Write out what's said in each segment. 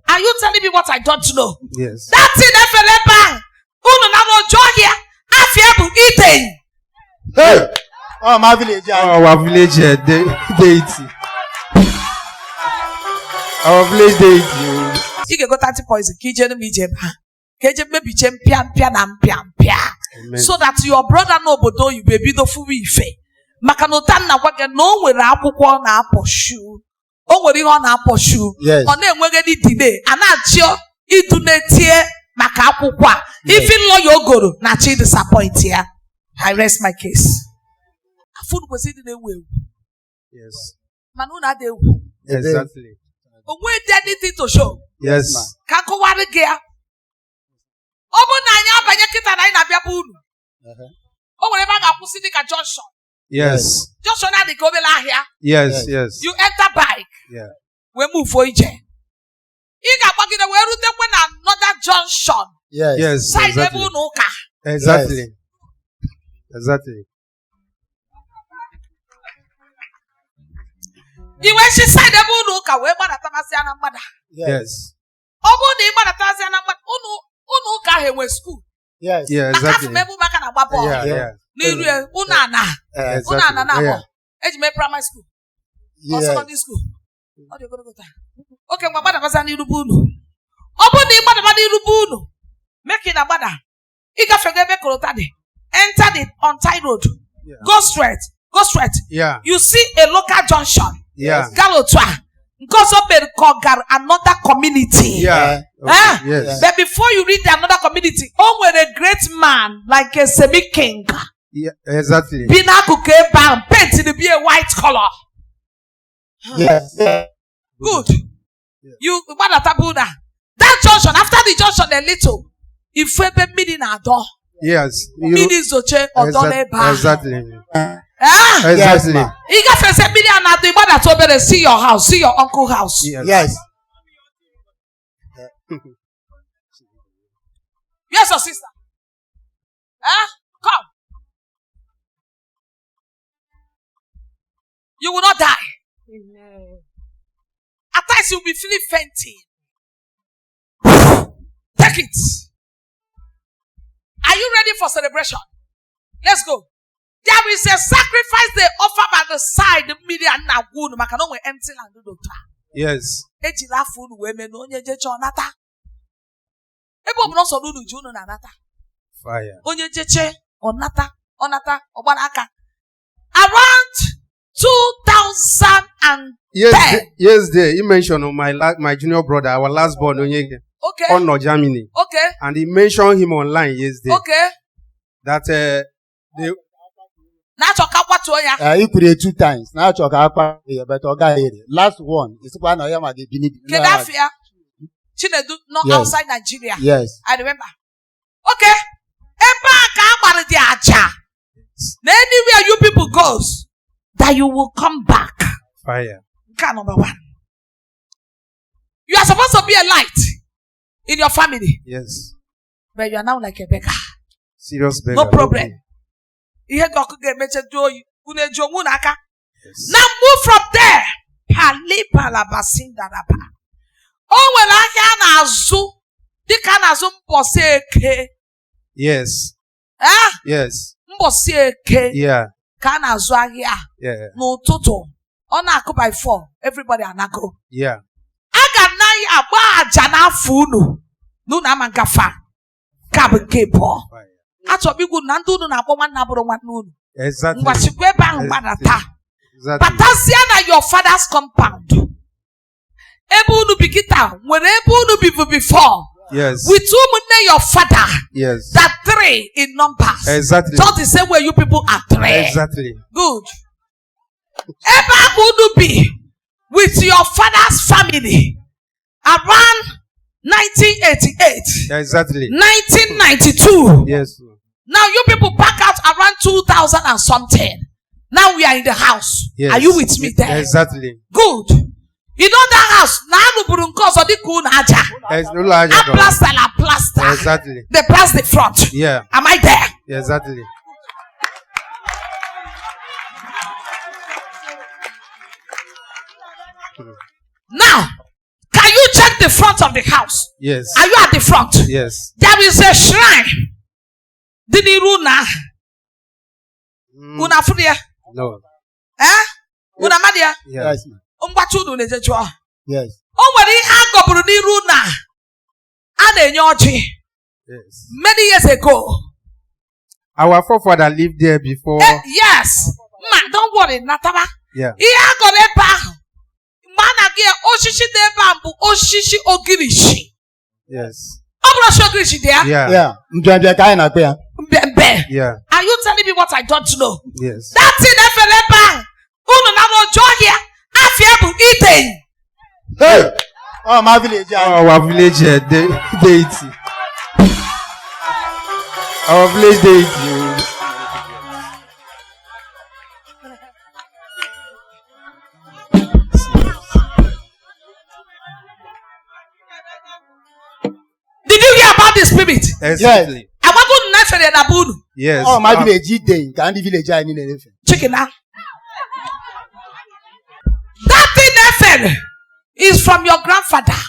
Are you telling me what I don't know? Yes. That's in Efeleba. Unu na no joy here. Afiabu eating. Hey! Oh, my village. Oh, our village deity. Our village deity. You can go 30 points. So that your brother no bodo you baby do fu ife. Maka no tan na kwake no nwere akwụkwọ na aposhu. O nwere ihe ọ na aposhu. Ọ na-enweghị di delay. Ana-achọ idu netie maka akwụkwọ a. Even lawyer ogoro na chi disappoint ya. I rest my case. Food was eating away. Yes. Manuna de wu. Exactly. Onwe anything to show. Yes. Kako ware gear. Obu na anya abanye kita na ina bia bu unu. O nwere ba ga kwusi dika junction. Yes. Junction na dị ka obele ahịa. Yes, yes. You enter bike. Yeah. We move for ije. Ị ga-agbagide wee rutekwe na another junction. Yes. Yes. Side ebe unu ụka. Exactly. Exactly. Iwe shi side ebe unu ụka wee gbadatamasi na mgbada. Yes. Ọ bụ na ị gbadatamasi na mgbada unu ụka ahụ enwe school. Yes. Yeah, exactly. Mebu maka na gba ball. Yeah. N'iru unu ana. Unu ana na abụọ. Eji mee primary school. Or secondary school. Ọ dị ogologo taa. Okay, mgbe gbadabasa n'iru bụ unu. Ọ bụ na ị gbadaba n'iru bụ unu. Make it a gbada. Ị gafego ebe korota dị. Enter the untied road. Yeah. Go straight. Go straight. Yeah. You see a local junction. Yeah. Galotwa. Because of another community. Yeah. Okay. Yes. But before you reach another community, we're a great man like a semi-king. Yeah. Exactly. Pinaku bam, paint to be a white color. Yes. Good. You Tabuda. That junction, after the junction, a little. If we be meeting a door. Yes. Meeting Zoche or Doleba. Exactly. Exactly. Exactly. You got to say million at the mother to better see your house, see your uncle's house. Yes. Yes, or sister. Come. You will not die. Amen. At times you will be feeling fainting. Take it. Are you ready for celebration? Let's go. There is a sacrifice they offer by the side. Empty land. Yes. Fire. Around 2010. Yes, there. You mentioned on my junior brother, our last born, Okay. on Germany. Okay. And he mentioned him online yesterday. Okay. That they. He put it 2 times. Now but last one is one of them at the beginning. Chinedu, not outside Nigeria. Yes. I remember. Okay. Anywhere you people goes, that you will come back. Fire. Number 1. You are supposed to be a light in your family. Yes. But you are now like a beggar. Serious beggar. No problem. Yes. Now move from there. Oh, when I can azu, the can azum poseke. Yes. Yes. Mboseke. Yeah. Can azuagia. Yeah. No toto. On a by 4. Everybody anako. Yeah. Aga na aba jana funu. No na mangafa. Kabe kepo. Atobigu nandu na akwa na buru nunu. Exactly. Exactly. Exactly. Your father's compound. Able to be kita when able to be before. Yes. With whom your father. Yes. That 3 in numbers. Exactly. Not the same way you people are 3. Exactly. Good. Able to be with your father's family around 1988. Exactly. 1992. Yes. Now you people back out around 2000 and something. Now we are in the house. Yes. Are you with me there? Exactly. Good. You know that house? Plaster. Exactly. They plaster the front. Yeah. Am I there? Exactly. Now, can you check check the front of the house. Yes. Are you at the front? Yes. There is a shrine. Diniruna. Una fudia. No. Una madia. Yes. Umbachudu nejechwa. Yes. Onwere ihe agoburu n'iru na a na-enye ọjị. Yes. Many years ago. Our forefather lived there before. Yes. Ma, don't worry, nataba. Yeah. Ihe agọrọ ebe ahụ. Mana gị oshishi dị ebe a bụ oshishi ogirishi. Yes. Ọ bụrụ oshishi ogirishi dị ya? Yeah. Yeah. Mbembe ka anyị na-akpọ ya. Mbembe. Yeah. Are you telling me what I don't know? Yes. That thing efere ebe ahụ. Unu na n'ojo ọhịa. Afia bụ ide. Hey! Oh, my village. Our village deity. Our village deity. Did you hear about the spirit? Exactly. Yes. Oh, my village day. Can the village I need chicken now. That thing FM is from your grandfather.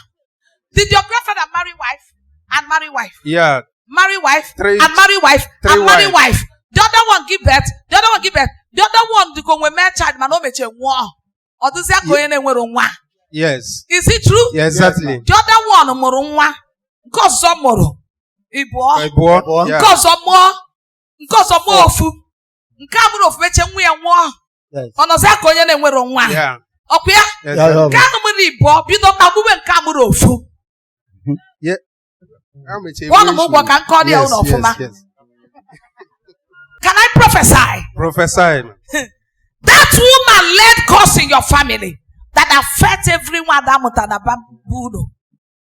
Did your grandfather marry wife and marry wife? Yeah. Marry wife Three, and marry wife and marry wife. The other one give birth. The other one give birth. The other one to go with my child man meche nwa. Or does that go in nwere nwa? Yes. Is it true? Yes, exactly. The other one mụrụ nwa. Nke ọzọ mụrụ Ibuo. Nke ọzọ mụọ ofu. Nke a mụrụ ofu meche nwa ya nwụọ. Ọ nọzi aka onye na-enwere nwa. Yeah. Ọkwa ya? Nke ahụ mụrụ Ibuo bido kpagbuwe nke a mụrụ ofu. Yeah. One of them can call you on. Can I prophesy? Prophesy. That woman led cause in your family that affect everyone that mutanababudo.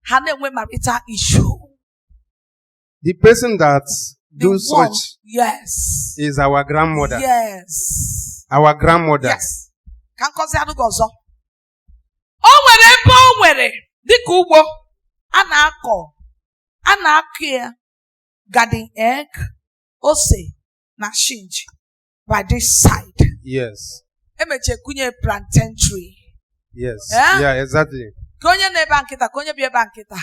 Her name with marital issue. The person that do such, yes, is our grandmother. Yes, our grandmother. Yes. Can cause you gozo. Oh, where dịka ugbo a na-akọ ya garden egg, ose na shinji by this side. Yes. Emeche kunye plantain tree. Yes. Yeah, exactly. Konye na ebe nkịta, konye bi ebe nkịta.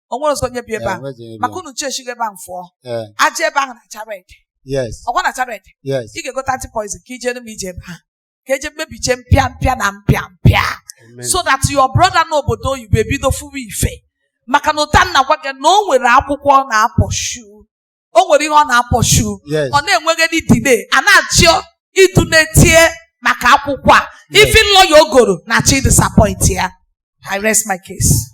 Onwere so konye bi ebe. Makunu cheshi ebe mfo. Aje ebe ahụ na red. Yes. Ọkwa na red. Yes. Ị ga-ego 30 poison ka ije n'ime ije ebe ha. Ka eje mebiche mpịa na mpịa. So that your brother n'obodo oyibo ebido fuwe ife. Maka na ụta nna gwa gị na o nwere akwụkwọ na-apọshu. O nwere ihe ọ na-apọshu. Ọ na-enweghị delay. A na-achọ idu na-etie maka akwụkwọ a. Even lawyer ogoro na-achọ disappoint ya. I rest my case.